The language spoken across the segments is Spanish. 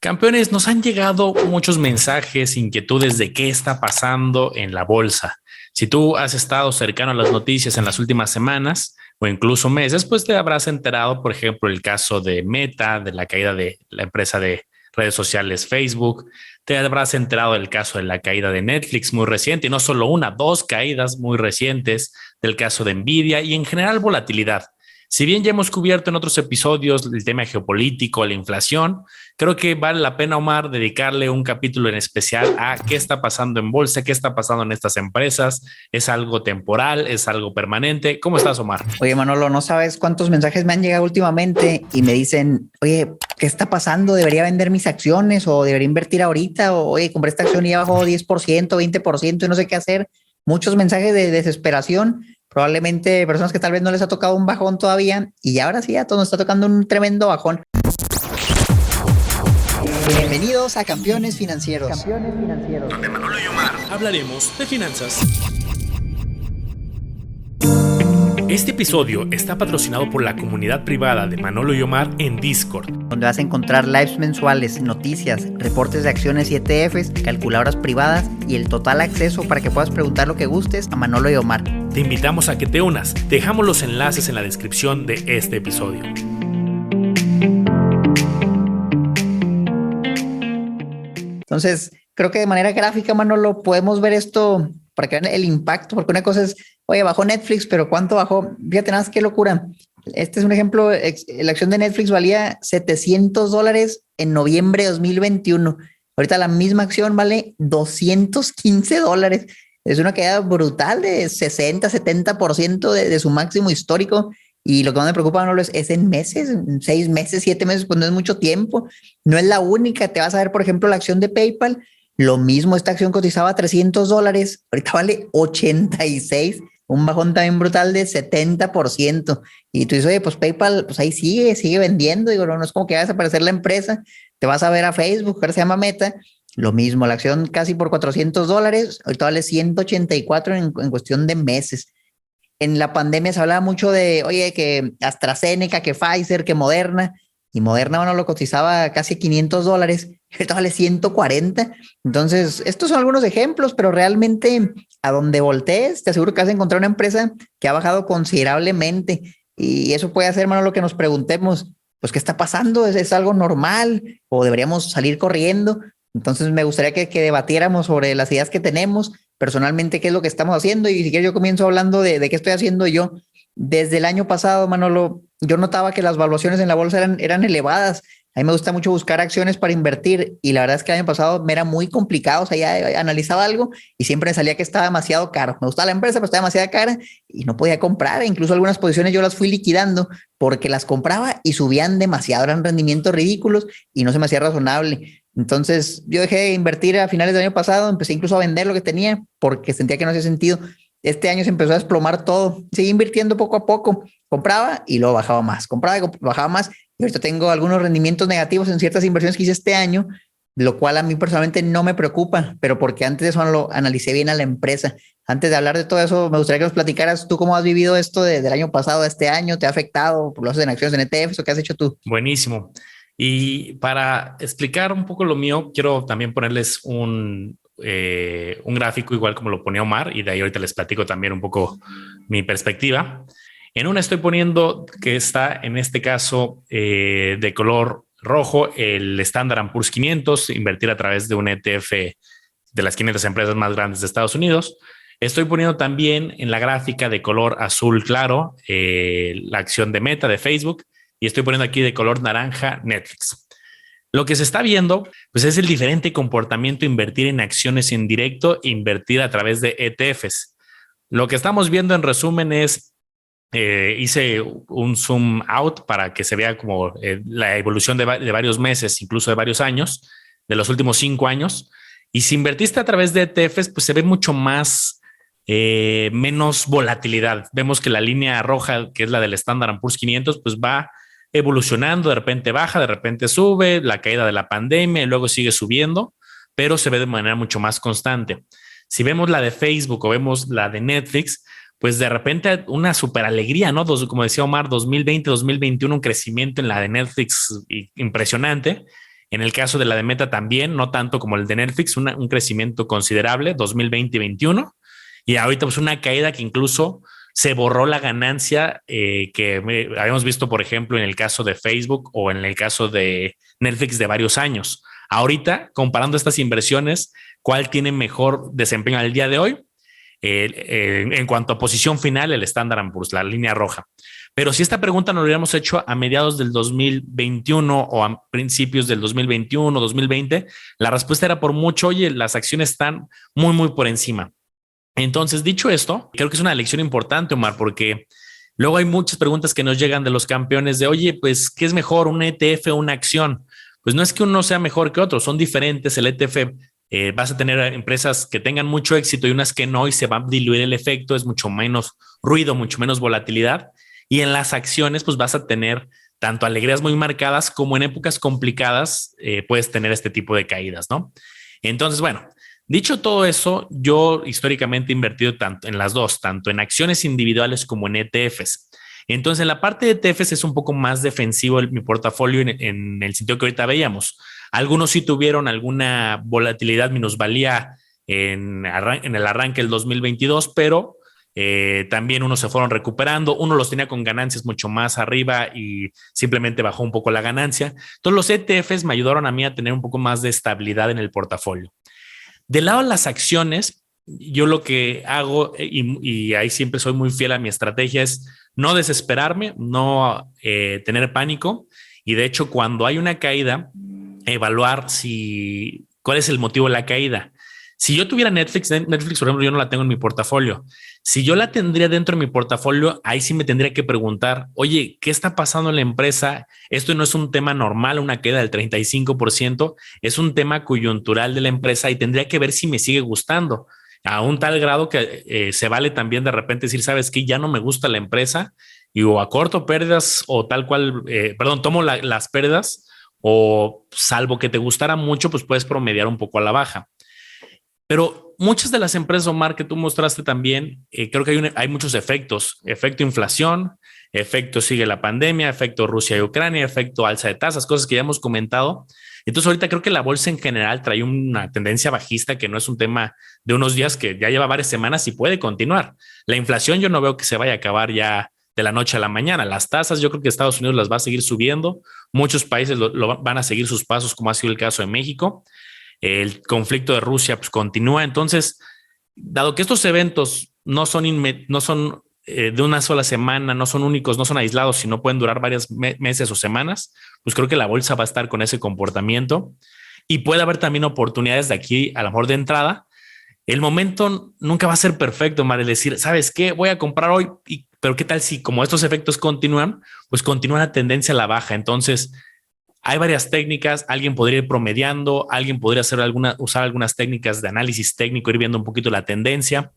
Campeones, nos han llegado muchos mensajes, inquietudes de qué está pasando en la bolsa. Si tú has estado cercano a las noticias en las últimas semanas o incluso meses, pues te habrás enterado, por ejemplo, el caso de Meta, de la caída de la empresa de redes sociales Facebook. Te habrás enterado del caso de la caída de Netflix muy reciente, y no solo una, dos caídas muy recientes, del caso de Nvidia y en general volatilidad. Si bien ya hemos cubierto en otros episodios el tema geopolítico, la inflación, creo que vale la pena, Omar, dedicarle un capítulo en especial a qué está pasando en bolsa, qué está pasando en estas empresas. ¿Es algo temporal? ¿Es algo permanente? ¿Cómo estás, Omar? Oye, Manolo, no sabes cuántos mensajes me han llegado últimamente y me dicen, oye, ¿qué está pasando? ¿Debería vender mis acciones o debería invertir ahorita? O, oye, compré esta acción y ya bajó 10%, 20% y no sé qué hacer. Muchos mensajes de desesperación, probablemente personas que tal vez no les ha tocado un bajón todavía y ahora sí, a todos nos está tocando un tremendo bajón. Bienvenidos a Campeones Financieros. Donde Manolo y Omar hablaremos de finanzas. Este episodio está patrocinado por la comunidad privada de Manolo y Omar en Discord, donde vas a encontrar lives mensuales, noticias, reportes de acciones y ETFs, calculadoras privadas y el total acceso para que puedas preguntar lo que gustes a Manolo y Omar. Te invitamos a que te unas. Dejamos los enlaces en la descripción de este episodio. Entonces, creo que de manera gráfica, Manolo, podemos ver esto para que vean el impacto, porque una cosa es, oye, bajó Netflix, pero ¿cuánto bajó? Fíjate nada más qué locura. Este es un ejemplo, la acción de Netflix valía $700 en noviembre de 2021. Ahorita la misma acción vale $215. Es una caída brutal de 60-70% de su máximo histórico. Y lo que más me preocupa, Manolo, es en meses, en 6 meses, 7 meses, pues no es mucho tiempo. No es la única. Te vas a ver, por ejemplo, la acción de PayPal. Lo mismo, esta acción cotizaba $300. Ahorita vale 86. Un bajón también brutal de 70%. Y tú dices, oye, pues PayPal, pues ahí sigue vendiendo. Digo, no es como que va a desaparecer la empresa. Te vas a ver a Facebook, que ahora se llama Meta. Lo mismo, la acción casi por $400. Ahorita vale 184 en cuestión de meses. En la pandemia se hablaba mucho de, oye, que AstraZeneca, que Pfizer, que Moderna, y Moderna, bueno, lo cotizaba casi $500, ahorita vale 140. Entonces, estos son algunos ejemplos, pero realmente a donde voltees, te aseguro que vas a encontrar una empresa que ha bajado considerablemente. Y eso puede hacer, hermano, lo que nos preguntemos, pues, ¿qué está pasando? ¿Es algo normal o deberíamos salir corriendo? Entonces, me gustaría que debatiéramos sobre las ideas que tenemos personalmente, qué es lo que estamos haciendo. Y si quieres, yo comienzo hablando de qué estoy haciendo yo. Desde el año pasado, Manolo, yo notaba que las valuaciones en la bolsa eran elevadas. A mí me gusta mucho buscar acciones para invertir y la verdad es que el año pasado me era muy complicado. O sea, ya analizaba algo y siempre me salía que estaba demasiado caro. Me gustaba la empresa, pero estaba demasiado cara y no podía comprar. Incluso algunas posiciones yo las fui liquidando porque las compraba y subían demasiado, eran rendimientos ridículos y no se me hacía razonable. Entonces yo dejé de invertir a finales del año pasado, empecé incluso a vender lo que tenía porque sentía que no hacía sentido. Este año se empezó a desplomar todo, seguí invirtiendo poco a poco, compraba y luego bajaba más, compraba y bajaba más. Y ahorita tengo algunos rendimientos negativos en ciertas inversiones que hice este año, lo cual a mí personalmente no me preocupa, pero porque antes de eso lo analicé bien a la empresa. Antes de hablar de todo eso, me gustaría que nos platicaras tú cómo has vivido esto del año pasado a este año, ¿te ha afectado? ¿Lo haces en acciones en ETFs o qué has hecho tú? Buenísimo. Y para explicar un poco lo mío, quiero también ponerles un gráfico igual como lo ponía Omar, y de ahí ahorita les platico también un poco mi perspectiva. En una estoy poniendo que está en este caso de color rojo el Standard & Poor's 500, invertir a través de un ETF de las 500 empresas más grandes de Estados Unidos. Estoy poniendo también en la gráfica de color azul claro la acción de Meta de Facebook, y estoy poniendo aquí de color naranja Netflix. Lo que se está viendo pues es el diferente comportamiento invertir en acciones en directo e invertir a través de ETFs. Lo que estamos viendo en resumen es, hice un zoom out para que se vea como la evolución de varios meses, incluso de varios años, de los últimos 5 años. Y si invertiste a través de ETFs, pues se ve mucho más, menos volatilidad. Vemos que la línea roja, que es la del Standard & Poor's 500, pues va evolucionando, de repente baja, de repente sube, la caída de la pandemia y luego sigue subiendo, pero se ve de manera mucho más constante. Si vemos la de Facebook o vemos la de Netflix, pues de repente una super alegría, ¿no? Como decía Omar, 2020, 2021, un crecimiento en la de Netflix impresionante. En el caso de la de Meta también, no tanto como el de Netflix, un crecimiento considerable, 2020 y 2021. Y ahorita pues una caída que incluso se borró la ganancia habíamos visto, por ejemplo, en el caso de Facebook o en el caso de Netflix de varios años. Ahorita, comparando estas inversiones, ¿cuál tiene mejor desempeño al día de hoy? En cuanto a posición final, el Standard & Poor's, la línea roja. Pero si esta pregunta nos lo hubiéramos hecho a mediados del 2021 o a principios del 2021, 2020, la respuesta era por mucho, oye, las acciones están muy, muy por encima. Entonces, dicho esto, creo que es una lección importante, Omar, porque luego hay muchas preguntas que nos llegan de los campeones de, oye, pues, ¿qué es mejor, un ETF o una acción? Pues no es que uno sea mejor que otro, son diferentes. El ETF vas a tener empresas que tengan mucho éxito y unas que no, y se va a diluir el efecto, es mucho menos ruido, mucho menos volatilidad. Y en las acciones, pues vas a tener tanto alegrías muy marcadas como en épocas complicadas puedes tener este tipo de caídas, ¿no? Entonces, bueno, dicho todo eso, yo históricamente he invertido tanto en las dos, tanto en acciones individuales como en ETFs. Entonces, en la parte de ETFs es un poco más defensivo mi portafolio en el sentido que ahorita veíamos. Algunos sí tuvieron alguna volatilidad, minusvalía en el arranque del 2022, pero también unos se fueron recuperando, uno los tenía con ganancias mucho más arriba y simplemente bajó un poco la ganancia. Entonces los ETFs me ayudaron a mí a tener un poco más de estabilidad en el portafolio. Del lado de las acciones, yo lo que hago, y ahí siempre soy muy fiel a mi estrategia, es no desesperarme, no tener pánico. Y de hecho, cuando hay una caída, evaluar cuál es el motivo de la caída. Si yo tuviera Netflix, por ejemplo, yo no la tengo en mi portafolio. Si yo la tendría dentro de mi portafolio, ahí sí me tendría que preguntar, oye, ¿qué está pasando en la empresa? Esto no es un tema normal, una queda del 35%, es un tema coyuntural de la empresa y tendría que ver si me sigue gustando. A un tal grado que se vale también de repente decir, ¿sabes qué? Ya no me gusta la empresa y o acorto pérdidas o tal cual, tomo las pérdidas o salvo que te gustara mucho, pues puedes promediar un poco a la baja. Pero muchas de las empresas, Omar, que tú mostraste también, creo que hay muchos efectos. Efecto inflación, efecto sigue la pandemia, efecto Rusia y Ucrania, efecto alza de tasas, cosas que ya hemos comentado. Entonces ahorita creo que la bolsa en general trae una tendencia bajista que no es un tema de unos días, que ya lleva varias semanas y puede continuar. La inflación yo no veo que se vaya a acabar ya de la noche a la mañana. Las tasas yo creo que Estados Unidos las va a seguir subiendo. Muchos países van a seguir sus pasos, como ha sido el caso de México. El conflicto de Rusia pues continúa. Entonces, dado que estos eventos no son de una sola semana, no son únicos, no son aislados, sino pueden durar varios meses o semanas, pues creo que la bolsa va a estar con ese comportamiento y puede haber también oportunidades de aquí, a lo mejor de entrada. El momento nunca va a ser perfecto, Mar, es decir, ¿sabes qué? Voy a comprar hoy, pero ¿qué tal si como estos efectos continúan? Pues continúa la tendencia a la baja. Entonces, hay varias técnicas, alguien podría ir promediando, alguien podría usar algunas técnicas de análisis técnico, ir viendo un poquito la tendencia.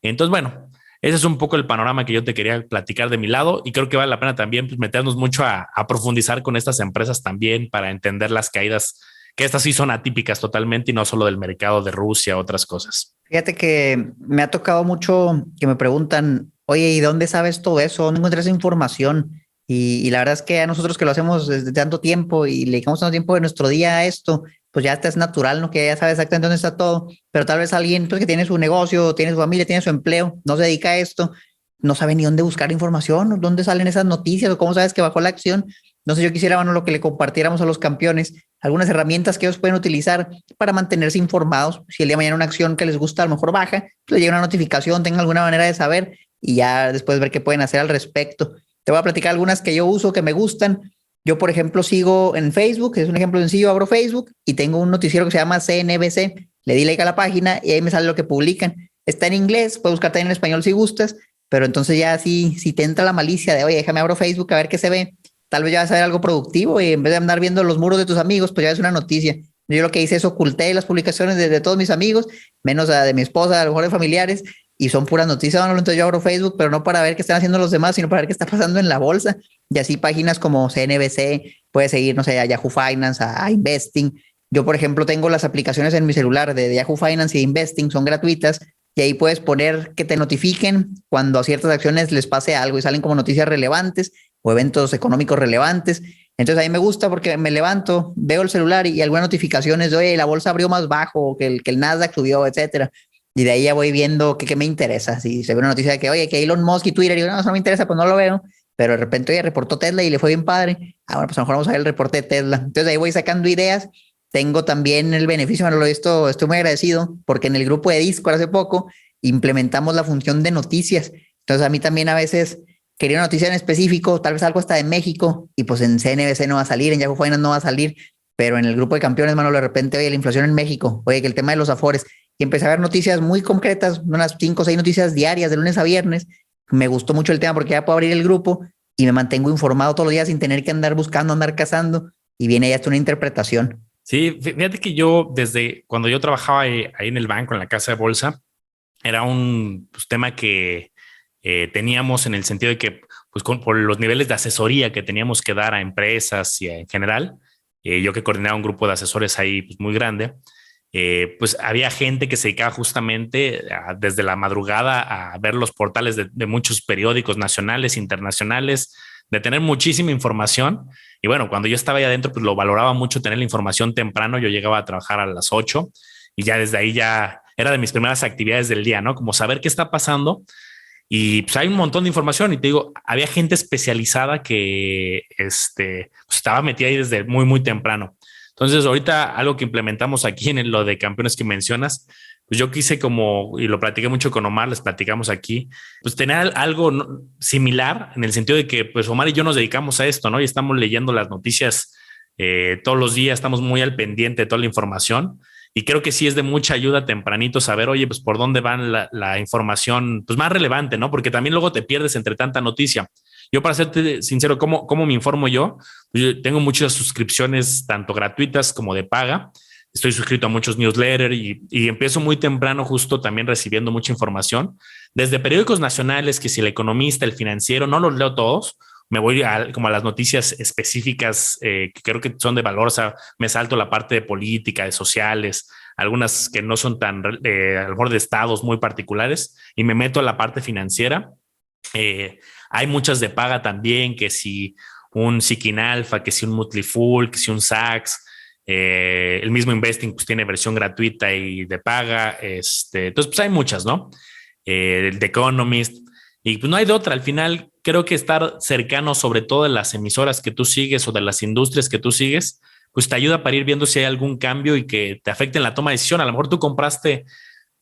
Entonces, bueno, ese es un poco el panorama que yo te quería platicar de mi lado y creo que vale la pena también pues, meternos mucho a profundizar con estas empresas también para entender las caídas, que estas sí son atípicas totalmente y no solo del mercado de Rusia, otras cosas. Fíjate que me ha tocado mucho que me preguntan, oye, ¿y dónde sabes todo eso? ¿Dónde encuentras esa información? Y la verdad es que a nosotros que lo hacemos desde tanto tiempo y le dedicamos tanto tiempo de nuestro día a esto, pues ya es natural, ¿no? Que ya sabe exactamente dónde está todo, pero tal vez alguien pues, que tiene su negocio, tiene su familia, tiene su empleo, no se dedica a esto, no sabe ni dónde buscar información, dónde salen esas noticias o cómo sabes que bajó la acción. No sé, yo quisiera, bueno, lo que le compartiéramos a los campeones, algunas herramientas que ellos pueden utilizar para mantenerse informados. Si el día de mañana una acción que les gusta a lo mejor baja, pues le llega una notificación, tengan alguna manera de saber y ya después ver qué pueden hacer al respecto. Te voy a platicar algunas que yo uso, que me gustan. Yo, por ejemplo, sigo en Facebook, es un ejemplo sencillo, abro Facebook y tengo un noticiero que se llama CNBC. Le di like a la página y ahí me sale lo que publican. Está en inglés, puedes buscar también en español si gustas, pero entonces ya si te entra la malicia de, oye, déjame abro Facebook a ver qué se ve, tal vez ya vas a ver algo productivo y en vez de andar viendo los muros de tus amigos, pues ya es una noticia. Yo lo que hice es oculté las publicaciones de todos mis amigos, menos de mi esposa, a lo mejor de familiares, y son puras noticias. Bueno, entonces yo abro Facebook, pero no para ver qué están haciendo los demás, sino para ver qué está pasando en la bolsa. Y así páginas como CNBC, puedes seguir, no sé, a Yahoo Finance, a Investing. Yo, por ejemplo, tengo las aplicaciones en mi celular de Yahoo Finance y Investing, son gratuitas, y ahí puedes poner que te notifiquen cuando a ciertas acciones les pase algo y salen como noticias relevantes o eventos económicos relevantes. Entonces a mí me gusta porque me levanto, veo el celular y algunas notificaciones de, oye, la bolsa abrió más bajo, que el Nasdaq subió, etcétera. Y de ahí ya voy viendo qué me interesa. Si se ve una noticia de que, oye, que Elon Musk y Twitter, y digo, no, eso no me interesa, pues no lo veo. Pero de repente, oye, reportó Tesla y le fue bien padre. Ah, bueno, pues a lo mejor vamos a ver el reporte de Tesla. Entonces ahí voy sacando ideas. Tengo también el beneficio, bueno, lo he visto, estoy muy agradecido porque en el grupo de Discord hace poco implementamos la función de noticias. Entonces a mí también a veces quería una noticia en específico, tal vez algo hasta de México, y pues en CNBC no va a salir, en Yahoo Finance no va a salir, pero en el grupo de campeones, mano, de repente, oye, la inflación en México, oye, que el tema de los afores, y empecé a ver noticias muy concretas, unas 5 o 6 noticias diarias de lunes a viernes. Me gustó mucho el tema porque ya puedo abrir el grupo y me mantengo informado todos los días sin tener que andar buscando, andar cazando, y viene ya hasta una interpretación. Sí, fíjate que yo desde cuando yo trabajaba ahí en el banco, en la casa de bolsa, era un pues, tema que teníamos en el sentido de que, pues por los niveles de asesoría que teníamos que dar a empresas y en general, yo que coordinaba un grupo de asesores ahí pues, muy grande, pues había gente que se dedicaba justamente desde la madrugada a ver los portales de muchos periódicos nacionales, internacionales, de tener muchísima información. Y bueno, cuando yo estaba ahí adentro, pues lo valoraba mucho tener la información temprano. Yo llegaba a trabajar a las 8 y ya desde ahí ya era de mis primeras actividades del día, ¿no? Como saber qué está pasando. Y pues hay un montón de información y te digo, había gente especializada que pues estaba metida ahí desde muy, muy temprano. Entonces, ahorita algo que implementamos aquí en lo de campeones que mencionas, pues yo quise como, y lo platiqué mucho con Omar, les platicamos aquí, pues tener algo similar en el sentido de que pues Omar y yo nos dedicamos a esto, ¿no? Y estamos leyendo las noticias todos los días, estamos muy al pendiente de toda la información. Y creo que sí es de mucha ayuda tempranito saber, oye, pues por dónde van la información pues más relevante, ¿no? Porque también luego te pierdes entre tanta noticia. Yo, para serte sincero, ¿cómo me informo yo? Pues yo tengo muchas suscripciones, tanto gratuitas como de paga. Estoy suscrito a muchos newsletters y empiezo muy temprano, justo también recibiendo mucha información. Desde periódicos nacionales, que si El Economista, El Financiero, no los leo todos. Me voy como a las noticias específicas que creo que son de valor. O sea, me salto la parte de política, de sociales, algunas que no son tan, a lo mejor de estados muy particulares, y me meto a la parte financiera. Hay muchas de paga también, que si un Seeking Alpha, que si un Motley Fool, que si un Saks. El mismo Investing pues tiene versión gratuita y de paga. Entonces, pues hay muchas, ¿no? El The Economist. Y pues no hay de otra. Al final, creo que estar cercano, sobre todo de las emisoras que tú sigues o de las industrias que tú sigues, pues te ayuda para ir viendo si hay algún cambio y que te afecte en la toma de decisión. A lo mejor tú compraste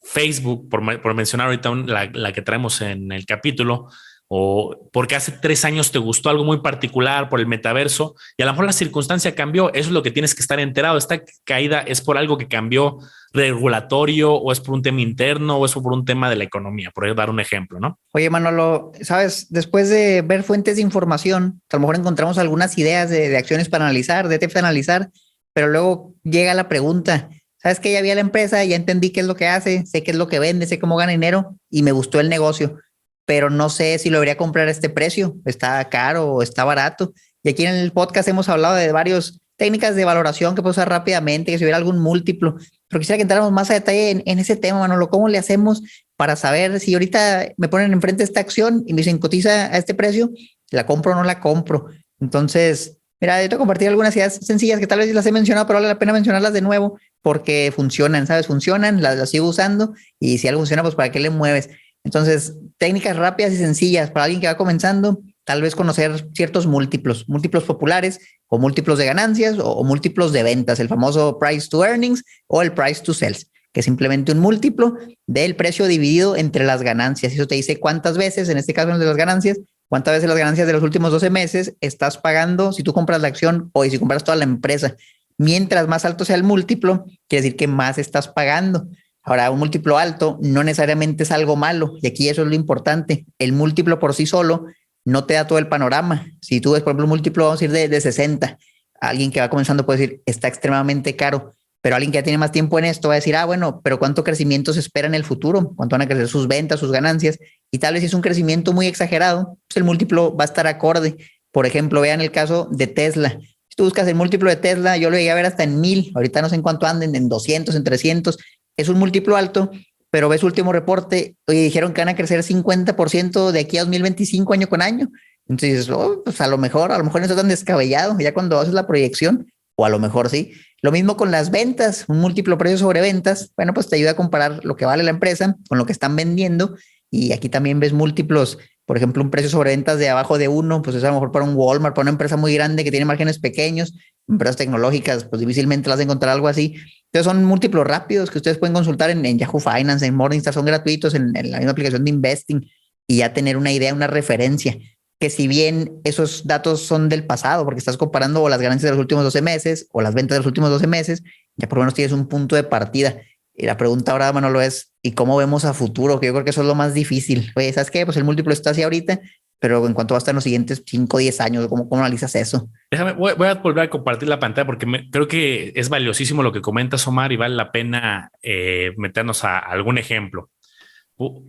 Facebook, por mencionar ahorita la que traemos en el capítulo, o porque hace 3 años te gustó algo muy particular por el metaverso y a lo mejor la circunstancia cambió. Eso es lo que tienes que estar enterado. Esta caída es por algo que cambió regulatorio, o es por un tema interno, o es por un tema de la economía, por dar un ejemplo, ¿no? Oye, Manolo, sabes, después de ver fuentes de información, a lo mejor encontramos algunas ideas de acciones para analizar, de ETF para analizar, pero luego llega la pregunta, ¿sabes qué? Ya vi a la empresa, ya entendí qué es lo que hace, sé qué es lo que vende, sé cómo gana dinero y me gustó el negocio, pero no sé si lo debería comprar a este precio, está caro o está barato. Y aquí en el podcast hemos hablado de varias técnicas de valoración que puedo usar rápidamente, que si hubiera algún múltiplo, pero quisiera que entráramos más a detalle en ese tema, Manolo. ¿Cómo le hacemos para saber si ahorita me ponen enfrente esta acción y me dicen cotiza a este precio, la compro o no la compro? Entonces, mira, yo te compartir algunas ideas sencillas que tal vez las he mencionado, pero vale la pena mencionarlas de nuevo porque funcionan, ¿sabes? Funcionan, las sigo usando y si algo funciona, pues ¿para qué le mueves? Entonces, técnicas rápidas y sencillas para alguien que va comenzando, tal vez conocer ciertos múltiplos populares o múltiplos de ganancias o múltiplos de ventas, el famoso price to earnings o el price to sales, que es simplemente un múltiplo del precio dividido entre las ganancias. Eso te dice cuántas veces, en este caso en el de las ganancias, cuántas veces las ganancias de los últimos 12 meses estás pagando si tú compras la acción o si compras toda la empresa. Mientras más alto sea el múltiplo, quiere decir que más estás pagando. Ahora, un múltiplo alto no necesariamente es algo malo, y aquí eso es lo importante. El múltiplo por sí solo no te da todo el panorama. Si tú ves, por ejemplo, un múltiplo, vamos a ir de 60, alguien que va comenzando puede decir, está extremadamente caro, pero alguien que ya tiene más tiempo en esto va a decir, bueno, pero ¿cuánto crecimiento se espera en el futuro? ¿Cuánto van a crecer sus ventas, sus ganancias? Y tal vez si es un crecimiento muy exagerado, pues el múltiplo va a estar acorde. Por ejemplo, vean el caso de Tesla. Si tú buscas el múltiplo de Tesla, yo lo llegué a ver hasta en 1000, ahorita no sé en cuánto anden, en 200, en 300, es un múltiplo alto, pero ves su último reporte, oye, dijeron que van a crecer 50% de aquí a 2025 año con año. Entonces, oh, pues a lo mejor no está tan descabellado ya cuando haces la proyección, o a lo mejor sí. Lo mismo con las ventas, un múltiplo precio sobre ventas. Bueno, pues te ayuda a comparar lo que vale la empresa con lo que están vendiendo. Y aquí también ves múltiplos, por ejemplo, un precio sobre ventas de abajo de uno, pues es a lo mejor para un Walmart, para una empresa muy grande que tiene márgenes pequeños, empresas tecnológicas, pues difícilmente las vas a encontrar algo así. Entonces son múltiplos rápidos que ustedes pueden consultar en Yahoo Finance, en Morningstar, son gratuitos en la misma aplicación de Investing y ya tener una idea, una referencia que si bien esos datos son del pasado, porque estás comparando o las ganancias de los últimos 12 meses o las ventas de los últimos 12 meses, ya por lo menos tienes un punto de partida. Y la pregunta ahora, Manolo, es, ¿y cómo vemos a futuro? Que yo creo que eso es lo más difícil. Oye, ¿sabes qué? Pues el múltiplo está así ahorita, pero en cuanto va a estar en los siguientes 5 o 10 años, ¿cómo analizas eso? Déjame, voy a volver a compartir la pantalla porque creo que es valiosísimo lo que comentas, Omar, y vale la pena meternos a algún ejemplo.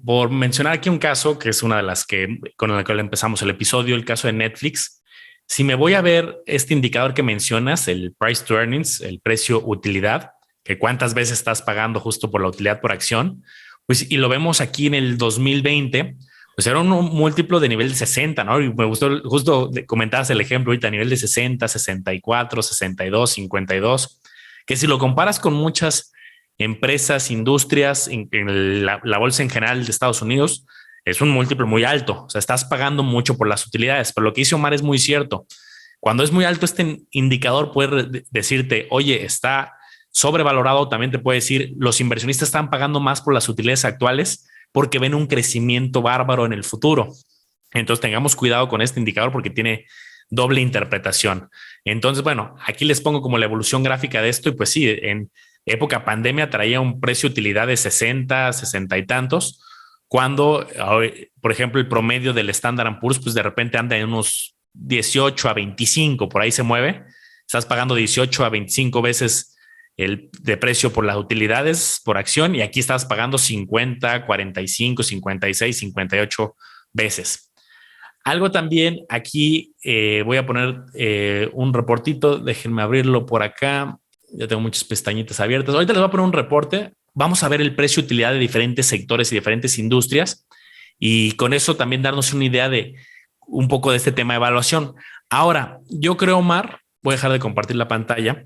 Por mencionar aquí un caso que es una de las que con la que empezamos el episodio, el caso de Netflix. Si me voy a ver este indicador que mencionas, el price to earnings, el precio utilidad, que cuántas veces estás pagando justo por la utilidad por acción, pues y lo vemos aquí en el 2020, pues era un múltiplo de nivel de 60, ¿no? Y me gustó justo comentabas el ejemplo ahorita a nivel de 60, 64, 62, 52, que si lo comparas con muchas empresas, industrias, en la bolsa en general de Estados Unidos, es un múltiplo muy alto. O sea, estás pagando mucho por las utilidades, pero lo que dice Omar es muy cierto. Cuando es muy alto este indicador puede decirte, oye, está sobrevalorado. También te puede decir, los inversionistas están pagando más por las utilidades actuales porque ven un crecimiento bárbaro en el futuro. Entonces tengamos cuidado con este indicador porque tiene doble interpretación. Entonces, bueno, aquí les pongo como la evolución gráfica de esto y pues sí, en época pandemia traía un precio utilidad de 60, 60 y tantos, cuando, por ejemplo, el promedio del Standard & Poor's, pues de repente anda en unos 18 a 25, por ahí se mueve. Estás pagando 18 a 25 veces el de precio por las utilidades por acción y aquí estás pagando 50, 45, 56, 58 veces. Algo también aquí voy a poner un reportito, déjenme abrirlo por acá. Ya tengo muchas pestañitas abiertas. Ahorita les voy a poner un reporte. Vamos a ver el precio utilidad de diferentes sectores y diferentes industrias y con eso también darnos una idea de un poco de este tema de evaluación. Ahora, yo creo, Omar, voy a dejar de compartir la pantalla.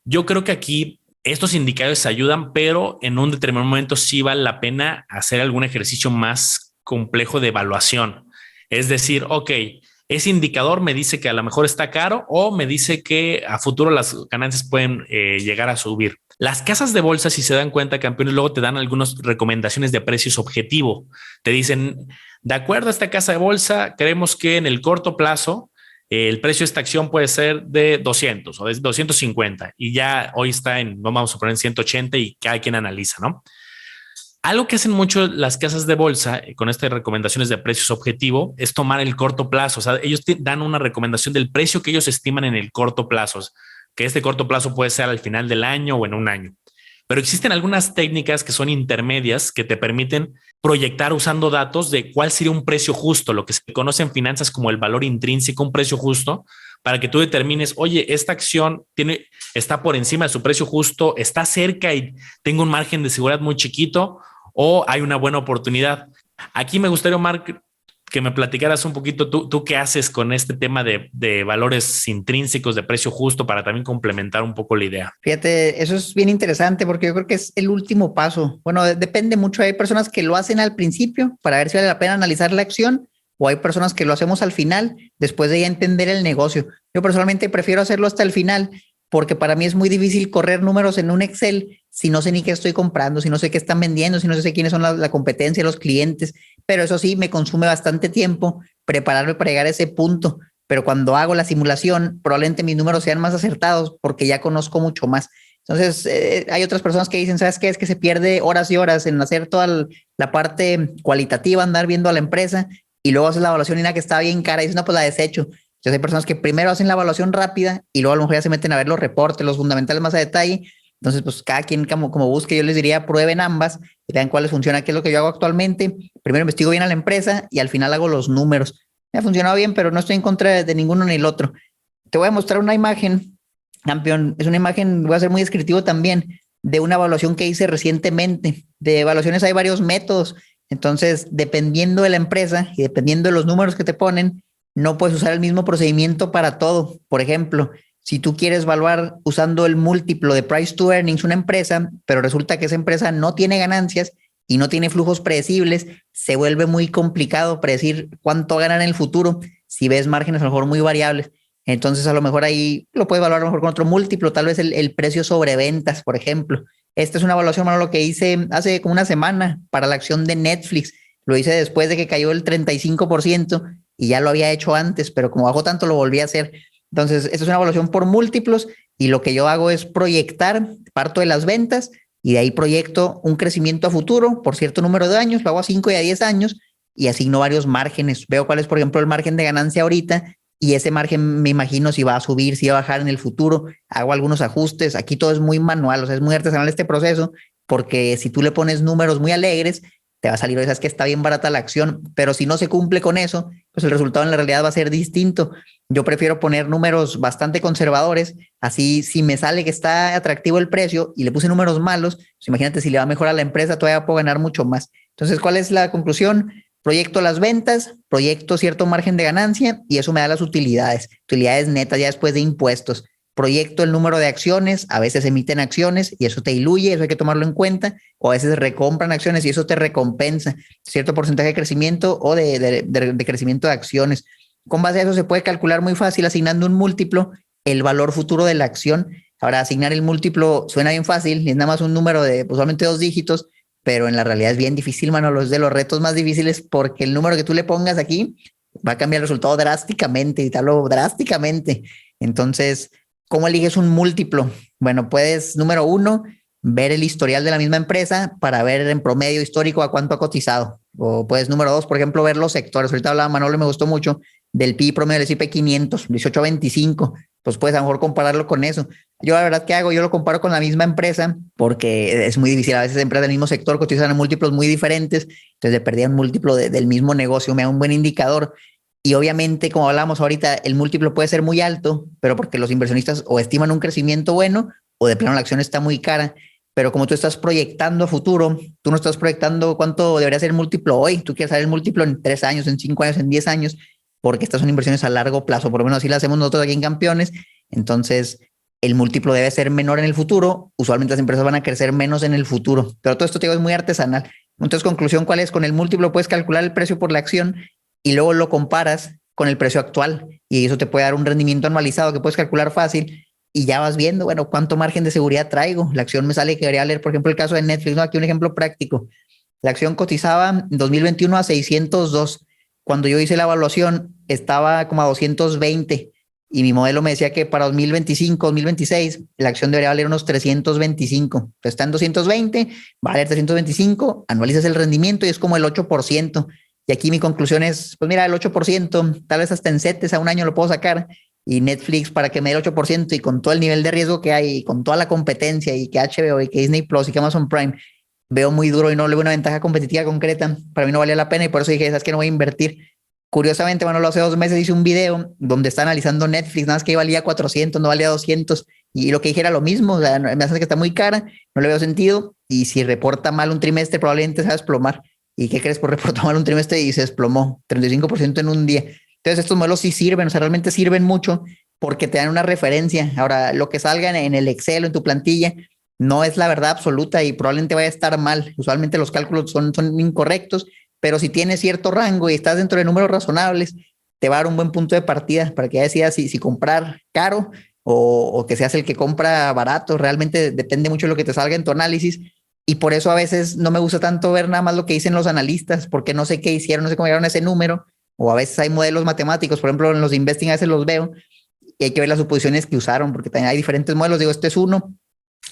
Yo creo que aquí estos indicadores ayudan, pero en un determinado momento sí vale la pena hacer algún ejercicio más complejo de evaluación. Es decir, ok, ese indicador me dice que a lo mejor está caro o me dice que a futuro las ganancias pueden llegar a subir. Las casas de bolsa, si se dan cuenta, campeones, luego te dan algunas recomendaciones de precios objetivo. Te dicen, de acuerdo a esta casa de bolsa, creemos que en el corto plazo el precio de esta acción puede ser de 200 o de 250 y ya hoy está en, vamos a poner en 180 y cada quien analiza, ¿no? Algo que hacen mucho las casas de bolsa con estas recomendaciones de precios objetivo es tomar el corto plazo. O sea, ellos dan una recomendación del precio que ellos estiman en el corto plazo, que este corto plazo puede ser al final del año o en un año. Pero existen algunas técnicas que son intermedias que te permiten proyectar usando datos de cuál sería un precio justo, lo que se conoce en finanzas como el valor intrínseco, un precio justo, para que tú determines, oye, esta acción está por encima de su precio justo, está cerca y tengo un margen de seguridad muy chiquito o hay una buena oportunidad. Aquí me gustaría, Omar, que me platicaras un poquito tú qué haces con este tema de valores intrínsecos de precio justo para también complementar un poco la idea. Fíjate, eso es bien interesante porque yo creo que es el último paso. Bueno, depende mucho. Hay personas que lo hacen al principio para ver si vale la pena analizar la acción o hay personas que lo hacemos al final después de ya entender el negocio. Yo personalmente prefiero hacerlo hasta el final porque para mí es muy difícil correr números en un Excel si no sé ni qué estoy comprando, si no sé qué están vendiendo, si no sé quiénes son la competencia, los clientes. Pero eso sí, me consume bastante tiempo prepararme para llegar a ese punto. Pero cuando hago la simulación, probablemente mis números sean más acertados porque ya conozco mucho más. Entonces, hay otras personas que dicen, ¿sabes qué? Es que se pierde horas y horas en hacer toda la parte cualitativa, andar viendo a la empresa y luego haces la evaluación y una que está bien cara y dices, no, pues la desecho. Entonces, hay personas que primero hacen la evaluación rápida y luego a lo mejor ya se meten a ver los reportes, los fundamentales más a detalle. Entonces, pues cada quien como busque, yo les diría, prueben ambas y vean cuáles funcionan, qué es lo que yo hago actualmente. Primero investigo bien a la empresa y al final hago los números. Me ha funcionado bien, pero no estoy en contra de ninguno ni el otro. Te voy a mostrar una imagen, campeón. Es una imagen, voy a ser muy descriptivo también, de una evaluación que hice recientemente. De evaluaciones hay varios métodos. Entonces, dependiendo de la empresa y dependiendo de los números que te ponen, no puedes usar el mismo procedimiento para todo. Por ejemplo, si tú quieres evaluar usando el múltiplo de price to earnings una empresa, pero resulta que esa empresa no tiene ganancias y no tiene flujos predecibles, se vuelve muy complicado predecir cuánto ganan en el futuro si ves márgenes a lo mejor muy variables. Entonces, a lo mejor ahí lo puedes evaluar a lo mejor con otro múltiplo, tal vez el precio sobre ventas, por ejemplo. Esta es una evaluación, mano, lo que hice hace como una semana para la acción de Netflix. Lo hice después de que cayó el 35% y ya lo había hecho antes, pero como bajó tanto lo volví a hacer. Entonces, esta es una evaluación por múltiplos y lo que yo hago es proyectar, parto de las ventas y de ahí proyecto un crecimiento a futuro por cierto número de años, lo hago a 5 y a 10 años y asigno varios márgenes. Veo cuál es, por ejemplo, el margen de ganancia ahorita y ese margen me imagino si va a subir, si va a bajar en el futuro. Hago algunos ajustes. Aquí todo es muy manual, o sea, es muy artesanal este proceso porque si tú le pones números muy alegres, te va a salir, sabes que está bien barata la acción, pero si no se cumple con eso, pues el resultado en la realidad va a ser distinto. Yo prefiero poner números bastante conservadores, así si me sale que está atractivo el precio y le puse números malos, pues imagínate si le va mejor a la empresa, todavía puedo ganar mucho más. Entonces, ¿cuál es la conclusión? Proyecto las ventas, proyecto cierto margen de ganancia y eso me da las utilidades netas ya después de impuestos. Proyecto el número de acciones, a veces emiten acciones y eso te diluye, eso hay que tomarlo en cuenta, o a veces recompran acciones y eso te recompensa cierto porcentaje de crecimiento o de crecimiento de acciones. Con base a eso se puede calcular muy fácil asignando un múltiplo el valor futuro de la acción. Ahora, asignar el múltiplo suena bien fácil, es nada más un número de usualmente 2 dígitos, pero en la realidad es bien difícil, mano, es de los retos más difíciles porque el número que tú le pongas aquí va a cambiar el resultado drásticamente y tal, drásticamente. Entonces, ¿cómo eliges un múltiplo? Bueno, puedes, número uno, ver el historial de la misma empresa para ver en promedio histórico a cuánto ha cotizado. O puedes, número dos, por ejemplo, ver los sectores. Ahorita hablaba Manolo y me gustó mucho del PI promedio del S&P 500, 18 a 25. Pues puedes a lo mejor compararlo con eso. Yo la verdad que hago, yo lo comparo con la misma empresa porque es muy difícil. A veces empresas del mismo sector cotizan en múltiplos muy diferentes. Entonces le perdía un múltiplo del mismo negocio. Me da un buen indicador. Y obviamente, como hablamos ahorita, el múltiplo puede ser muy alto, pero porque los inversionistas o estiman un crecimiento bueno o de plano la acción está muy cara. Pero como tú estás proyectando a futuro, tú no estás proyectando cuánto debería ser el múltiplo hoy. Tú quieres saber el múltiplo en 3 años, en 5 años, en 10 años, porque estas son inversiones a largo plazo. Por lo menos así lo hacemos nosotros aquí en Campeones. Entonces, el múltiplo debe ser menor en el futuro. Usualmente las empresas van a crecer menos en el futuro. Pero todo esto, te digo, es muy artesanal. Entonces, conclusión, ¿cuál es? Con el múltiplo puedes calcular el precio por la acción y luego lo comparas con el precio actual y eso te puede dar un rendimiento anualizado que puedes calcular fácil y ya vas viendo, bueno, cuánto margen de seguridad traigo. La acción me sale que debería leer, por ejemplo, el caso de Netflix, ¿no? Aquí un ejemplo práctico. La acción cotizaba en 2021 a 602. Cuando yo hice la evaluación estaba como a 220 y mi modelo me decía que para 2025, 2026 la acción debería valer unos 325. Entonces está en 220, va a valer 325, anualizas el rendimiento y es como el 8%. Y aquí mi conclusión es, pues mira, el 8%, tal vez hasta en CETES a un año lo puedo sacar y Netflix para que me dé el 8% y con todo el nivel de riesgo que hay y con toda la competencia y que HBO y que Disney Plus y que Amazon Prime veo muy duro y no le veo una ventaja competitiva concreta, para mí no valía la pena y por eso dije, ¿sabes qué? No voy a invertir. Curiosamente, bueno, hace 2 meses hice un video donde está analizando Netflix, nada más que valía 400, no valía 200 y lo que dije era lo mismo, o sea, me hace que está muy cara, no le veo sentido y si reporta mal un trimestre probablemente se va a desplomar. ¿Y qué crees? Por reportar mal un trimestre y se desplomó 35% en un día. Entonces estos modelos sí sirven, o sea, realmente sirven mucho porque te dan una referencia. Ahora, lo que salga en el Excel o en tu plantilla no es la verdad absoluta y probablemente vaya a estar mal. Usualmente los cálculos son incorrectos, pero si tienes cierto rango y estás dentro de números razonables, te va a dar un buen punto de partida para que ya decidas si comprar caro o que seas el que compra barato. Realmente depende mucho de lo que te salga en tu análisis. Y por eso a veces no me gusta tanto ver nada más lo que dicen los analistas, porque no sé qué hicieron, no sé cómo llegaron a ese número, o a veces hay modelos matemáticos, por ejemplo, en los de investing a veces los veo y hay que ver las suposiciones que usaron, porque también hay diferentes modelos. Digo, este es uno,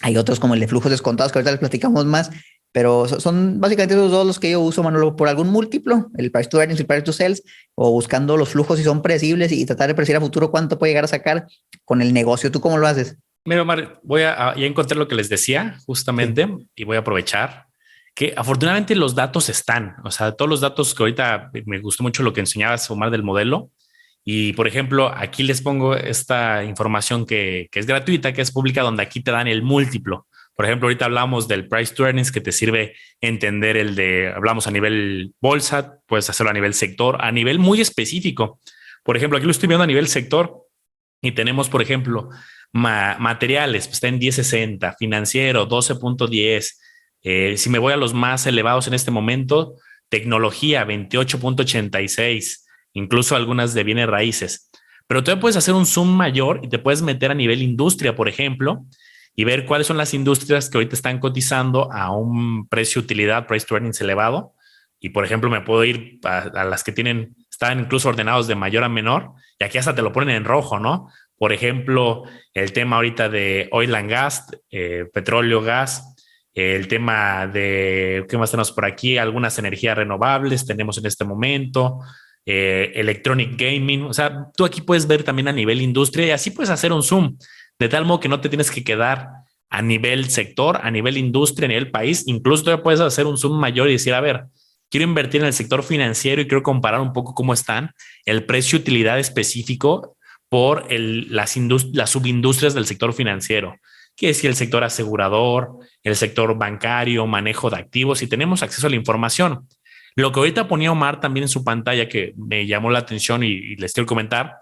hay otros como el de flujos descontados, que ahorita les platicamos más, pero son básicamente esos dos los que yo uso, Manolo, por algún múltiplo, el price to earnings y el price to sales, o buscando los flujos si son predecibles y tratar de predecir a futuro cuánto puede llegar a sacar con el negocio. ¿Tú cómo lo haces? Mira, Omar, ya encontré lo que les decía justamente y voy a aprovechar que afortunadamente los datos están, o sea, todos los datos que ahorita me gustó mucho lo que enseñabas, Omar, del modelo. Y por ejemplo, aquí les pongo esta información que es gratuita, que es pública, donde aquí te dan el múltiplo. Por ejemplo, ahorita hablamos del price to earnings que te sirve entender hablamos a nivel bolsa, puedes hacerlo a nivel sector, a nivel muy específico. Por ejemplo, aquí lo estoy viendo a nivel sector y tenemos, por ejemplo, materiales, pues está en 10.60, financiero 12.10. Si me voy a los más elevados en este momento, tecnología 28.86, incluso algunas de bienes raíces. Pero tú puedes hacer un zoom mayor y te puedes meter a nivel industria, por ejemplo, y ver cuáles son las industrias que ahorita están cotizando a un precio utilidad, price to earnings elevado. Y por ejemplo, me puedo ir a las que están incluso ordenados de mayor a menor, y aquí hasta te lo ponen en rojo, ¿no? Por ejemplo, el tema ahorita de oil and gas, petróleo, gas, el tema de, ¿qué más tenemos por aquí? Algunas energías renovables tenemos en este momento, electronic gaming. O sea, tú aquí puedes ver también a nivel industria y así puedes hacer un zoom, de tal modo que no te tienes que quedar a nivel sector, a nivel industria, a nivel país. Incluso todavía puedes hacer un zoom mayor y decir, a ver, quiero invertir en el sector financiero y quiero comparar un poco cómo están el precio utilidad específico por las subindustrias del sector financiero, que es el sector asegurador, el sector bancario, manejo de activos, y tenemos acceso a la información. Lo que ahorita ponía Omar también en su pantalla, que me llamó la atención y les quiero comentar,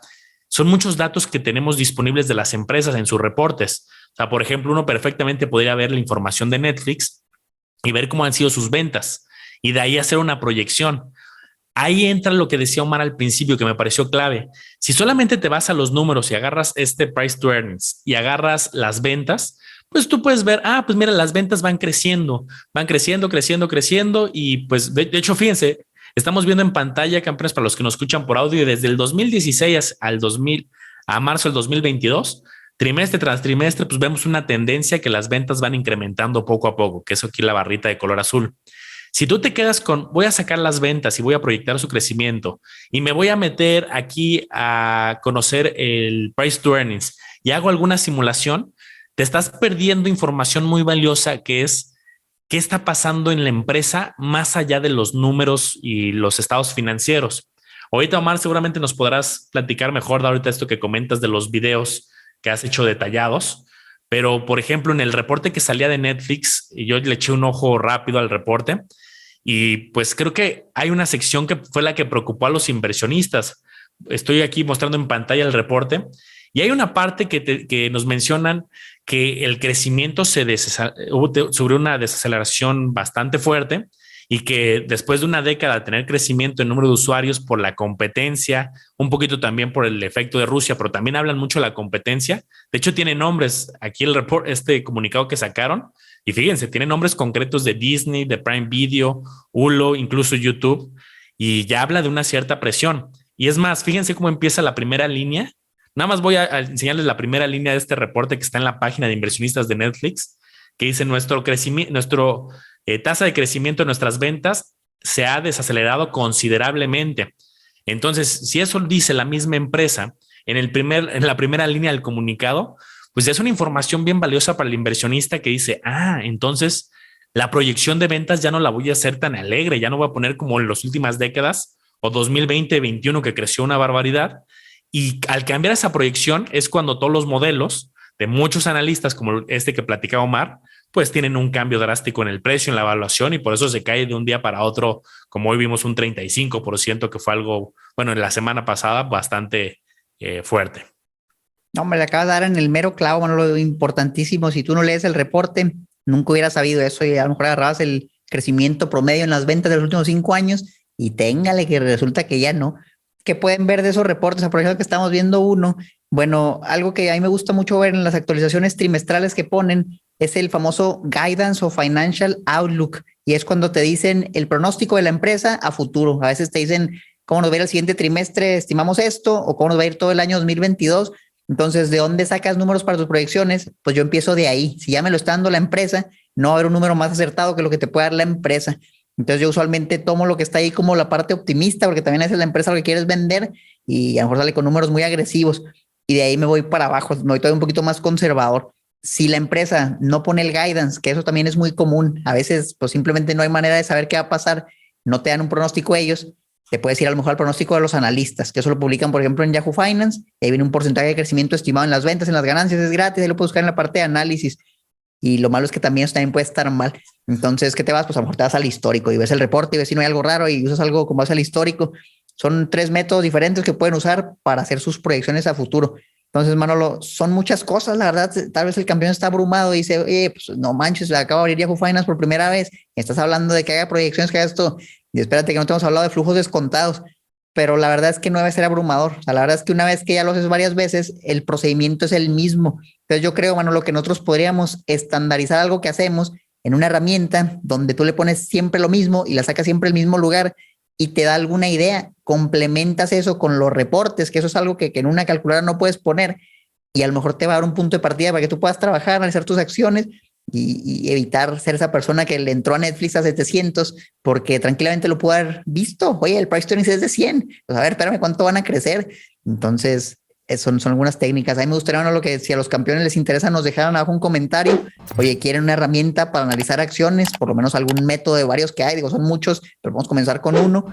son muchos datos que tenemos disponibles de las empresas en sus reportes. O sea, por ejemplo, uno perfectamente podría ver la información de Netflix y ver cómo han sido sus ventas y de ahí hacer una proyección. Ahí entra lo que decía Omar al principio, que me pareció clave. Si solamente te vas a los números y agarras este price to earnings y agarras las ventas, pues tú puedes ver, pues mira, las ventas van creciendo, creciendo. Y pues de hecho, fíjense, estamos viendo en pantalla, campeones, para los que nos escuchan por audio, desde el 2016 a marzo del 2022, trimestre tras trimestre, pues vemos una tendencia que las ventas van incrementando poco a poco, que es aquí la barrita de color azul. Si tú te quedas con, voy a sacar las ventas y voy a proyectar su crecimiento y me voy a meter aquí a conocer el price to earnings y hago alguna simulación, te estás perdiendo información muy valiosa, que es qué está pasando en la empresa más allá de los números y los estados financieros. Ahorita, Omar, seguramente nos podrás platicar mejor de ahorita esto que comentas de los videos que has hecho detallados. Pero, por ejemplo, en el reporte que salía de Netflix, y yo le eché un ojo rápido al reporte, y pues creo que hay una sección que fue la que preocupó a los inversionistas. Estoy aquí mostrando en pantalla el reporte y hay una parte que nos mencionan que el crecimiento sobre una desaceleración bastante fuerte y que después de una década de tener crecimiento en número de usuarios por la competencia, un poquito también por el efecto de Rusia, pero también hablan mucho de la competencia. De hecho, tiene nombres aquí el report, este comunicado que sacaron. Y fíjense, tiene nombres concretos de Disney, de Prime Video, Hulu, incluso YouTube, y ya habla de una cierta presión. Y es más, fíjense cómo empieza la primera línea. Nada más voy a enseñarles la primera línea de este reporte que está en la página de inversionistas de Netflix, que dice nuestro tasa de crecimiento de nuestras ventas se ha desacelerado considerablemente. Entonces, si eso dice la misma empresa en la primera línea del comunicado, pues es una información bien valiosa para el inversionista que dice, entonces la proyección de ventas ya no la voy a hacer tan alegre, ya no voy a poner como en las últimas décadas o 2020-21 que creció una barbaridad. Y al cambiar esa proyección es cuando todos los modelos de muchos analistas, como este que platicaba Omar, pues tienen un cambio drástico en el precio, en la evaluación, y por eso se cae de un día para otro, como hoy vimos un 35%, que fue algo, bueno, en la semana pasada bastante fuerte. No, me le acabas de dar en el mero clavo, mano, lo importantísimo. Si tú no lees el reporte, nunca hubieras sabido eso y a lo mejor agarrabas el crecimiento promedio en las ventas de los últimos 5 años y téngale que resulta que ya no. ¿Qué pueden ver de esos reportes? Por ejemplo, que estamos viendo uno. Bueno, algo que a mí me gusta mucho ver en las actualizaciones trimestrales que ponen es el famoso Guidance o Financial Outlook, y es cuando te dicen el pronóstico de la empresa a futuro. A veces te dicen cómo nos va a ir el siguiente trimestre, estimamos esto, o cómo nos va a ir todo el año 2022. Entonces, ¿de dónde sacas números para tus proyecciones? Pues yo empiezo de ahí. Si ya me lo está dando la empresa, no va a haber un número más acertado que lo que te puede dar la empresa. Entonces, yo usualmente tomo lo que está ahí como la parte optimista, porque también es la empresa lo que quieres vender y a lo mejor sale con números muy agresivos. Y de ahí me voy para abajo, me voy todavía un poquito más conservador. Si la empresa no pone el guidance, que eso también es muy común, a veces pues simplemente no hay manera de saber qué va a pasar, no te dan un pronóstico ellos, te puedes ir a lo mejor al pronóstico de los analistas, que eso lo publican, por ejemplo, en Yahoo Finance, y ahí viene un porcentaje de crecimiento estimado en las ventas, en las ganancias, es gratis, ahí lo puedes buscar en la parte de análisis. Y lo malo es que también eso también puede estar mal. Entonces, ¿qué te vas? Pues a lo mejor te vas al histórico y ves el reporte y ves si no hay algo raro y usas algo como base al histórico. Son 3 métodos diferentes que pueden usar para hacer sus proyecciones a futuro. Entonces, Manolo, son muchas cosas, la verdad. Tal vez el campeón está abrumado y dice, oye, pues no manches, acabo de abrir Yahoo Finance por primera vez. Estás hablando de que haga proyecciones, que haga esto. Y espérate que no te hemos hablado de flujos descontados. Pero la verdad es que no debe ser abrumador. O sea, la verdad es que una vez que ya lo haces varias veces, el procedimiento es el mismo. Entonces yo creo, Manolo, que nosotros podríamos estandarizar algo que hacemos en una herramienta donde tú le pones siempre lo mismo y la sacas siempre el mismo lugar y te da alguna idea, complementas eso con los reportes, que eso es algo que en una calculadora no puedes poner y a lo mejor te va a dar un punto de partida para que tú puedas trabajar, analizar tus acciones y evitar ser esa persona que le entró a Netflix a 700 porque tranquilamente lo pudo haber visto. Oye, el price to earnings es de 100. Pues a ver, espérame, ¿cuánto van a crecer? Entonces, son algunas técnicas. A mí me gustaría, bueno, lo que si a los campeones les interesa, nos dejaran abajo un comentario. Oye, ¿quieren una herramienta para analizar acciones? Por lo menos algún método de varios que hay. Digo, son muchos, pero vamos a comenzar con uno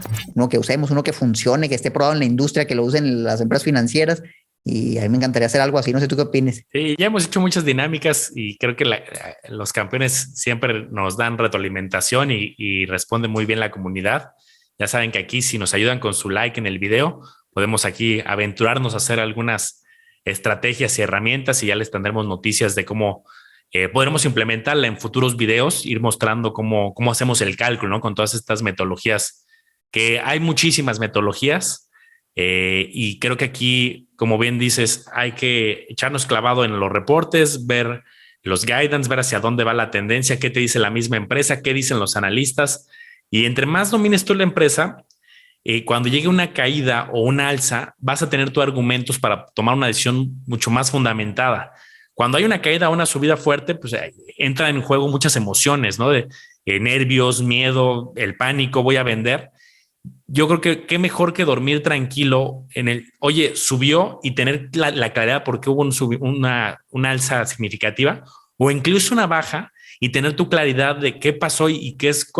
que usemos, uno que funcione, que esté probado en la industria, que lo usen las empresas financieras. Y a mí me encantaría hacer algo así. No sé tú qué opines. Sí, ya hemos hecho muchas dinámicas y creo que los campeones siempre nos dan retroalimentación y responde muy bien la comunidad. Ya saben que aquí, si nos ayudan con su like en el video, podemos aquí aventurarnos a hacer algunas estrategias y herramientas y ya les tendremos noticias de cómo podremos implementarla en futuros videos, ir mostrando cómo hacemos el cálculo, ¿no? Con todas estas metodologías, que hay muchísimas metodologías. Y creo que aquí, como bien dices, hay que echarnos clavado en los reportes, ver los guidance, ver hacia dónde va la tendencia, qué te dice la misma empresa, qué dicen los analistas. Y entre más domines tú la empresa, cuando llegue una caída o una alza, vas a tener tus argumentos para tomar una decisión mucho más fundamentada. Cuando hay una caída o una subida fuerte, pues entra en juego muchas emociones, ¿no? De nervios, miedo, el pánico, voy a vender. Yo creo que qué mejor que dormir tranquilo en oye, subió y tener la claridad porque hubo una alza significativa o incluso una baja y tener tu claridad de qué pasó y qué es,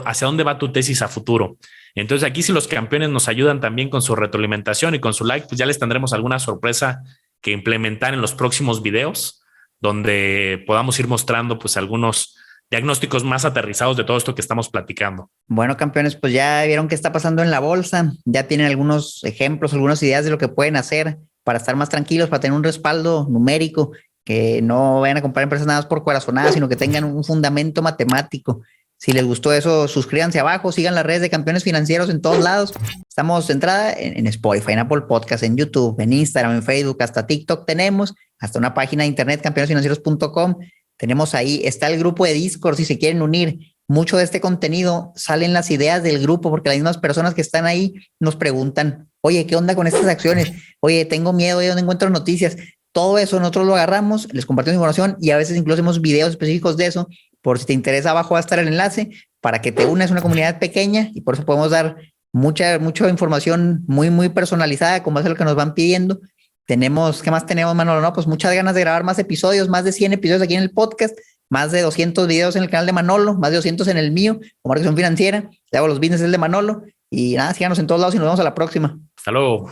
hacia dónde va tu tesis a futuro. Entonces aquí si los campeones nos ayudan también con su retroalimentación y con su like, pues ya les tendremos alguna sorpresa que implementar en los próximos videos donde podamos ir mostrando pues algunos diagnósticos más aterrizados de todo esto que estamos platicando. Bueno, campeones, pues ya vieron qué está pasando en la bolsa, ya tienen algunos ejemplos, algunas ideas de lo que pueden hacer para estar más tranquilos, para tener un respaldo numérico, que no vayan a comprar empresas nada más por corazonadas, sino que tengan un fundamento matemático. Si les gustó eso, suscríbanse abajo, sigan las redes de Campeones Financieros en todos lados. Estamos centrada en Spotify, en Apple Podcast, en YouTube, en Instagram, en Facebook, hasta TikTok tenemos, hasta una página de internet, campeonesfinancieros.com. Tenemos ahí, está el grupo de Discord, si se quieren unir. Mucho de este contenido salen las ideas del grupo, porque las mismas personas que están ahí nos preguntan, oye, ¿qué onda con estas acciones? Oye, tengo miedo, ¿de dónde encuentro noticias? Todo eso nosotros lo agarramos, les compartimos información y a veces incluso hacemos videos específicos de eso. Por si te interesa, abajo va a estar el enlace para que te unas a una comunidad pequeña y por eso podemos dar mucha información muy, muy personalizada, como es lo que nos van pidiendo. ¿Qué más tenemos, Manolo? No, pues muchas ganas de grabar más episodios, más de 100 episodios aquí en el podcast, más de 200 videos en el canal de Manolo, más de 200 en el mío, como Marketing Financiera. Le hago los business de Manolo y nada, síganos en todos lados y nos vemos a la próxima. Hasta luego.